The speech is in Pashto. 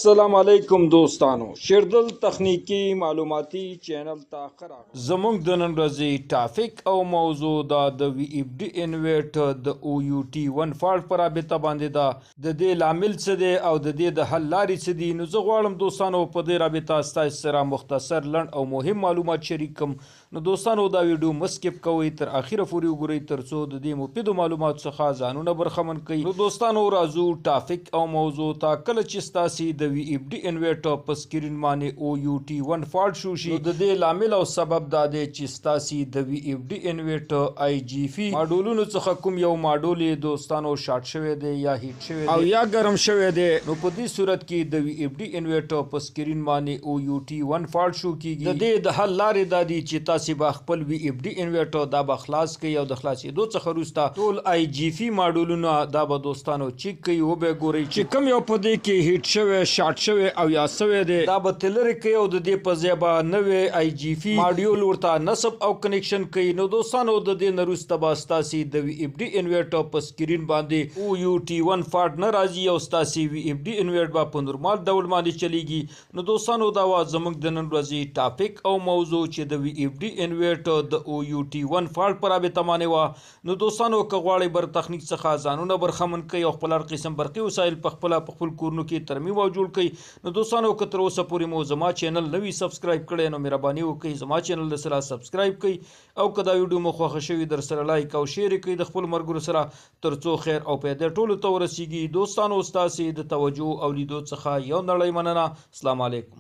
السلام علیکم دوستانو، شیردل تخنیکی معلوماتي چینل ته خراغ زمونږ د نن ورځې ټاپک او موضوع د وی اف ډي انورټر د او یو ټي 1 فالټ پر رابطه باندې ده. د دې لامل څه دی او د دې د حل لارې څه دي. نو زه غواړم دوستانو په دې رابطه ستاسو سره مختصر لنډ او مهم معلومات شریک کړم. نو دوستانو دا ویډیو مسکپ کوئ، تر اخره پورې وګورئ ترڅو د دې مفیدو معلوماتو څخه ځانونه برخمن کړئ. نو دوستانو راځو ټاپک او موضوع ته. کله چې ستاسو د وی اف ډي انورټر په سکرین باندې او یو ټي 1 فالټ شو شي، د دې لامل او سبب دا دی چې ستاسو د وی اف ډي انورټر آی جی فی ماډولونو څخه کوم یو ماډول دوستانو شارټ شوی دی یا هیټ شوی دی او یا ګرم شوی دی. نو په دې صورت کې د وی اف ډي انورټر په سکرین باندې او یو ټي 1 فالټ شو کیږي. د دې د حل لارې دا دي چې تاسو به خپل وی اف ډي انورټر دا به خلاص کړئ او د خلاصېدو څخه وروسته ټول آی جی فی ماډولونه دا به دوستانو چیک کړئ او به ګورئ چې کوم یو په دې کې هیټ شوی، شارټ شوی او یا سوی دی. دا به تلری کوي او د دې په ځای به نوې آی جی فی ماډیول ورته نصب او کنیکشن کوي. نو دوستانو د دې نه وروسته به ستاسو د وی اف ډي انورټر په سکرین باندې او یو ټي 1 فالټ نه راځي او ستاسو وی اف ډي انورټر به په نورمال ډول باندې چلیږي. نو دوستانو دا وا زموږ د نن ورځې ټاپک او موضوع چې د وی اف ډي انورټر د او یو ټي 1 فالټ پر رابطه باندې وا. نو دوستانو که غواړئ بر تخنیک څخه ځانونه برخمن کړئ او خپل هر قسم برقي وسایل په خپل کورونو کې ترمیم او جوړ کړئ. نو دوستانو که تر اوسه پورې مو زما چینل نوی سبسکرایب کړئ نو مهرباني وکړئ زما چینل سره سبسکرایب کړئ او که دا ویډیو مو خوښه شوي در سره لایک او شیر کړئ د خپل ملګرو سره ترڅو خیر او پیدا ټولو ته ورسیږي. دوستانو ستاسو د توجه او لیدو څخه یو نړۍ مننه. السلام علیکم.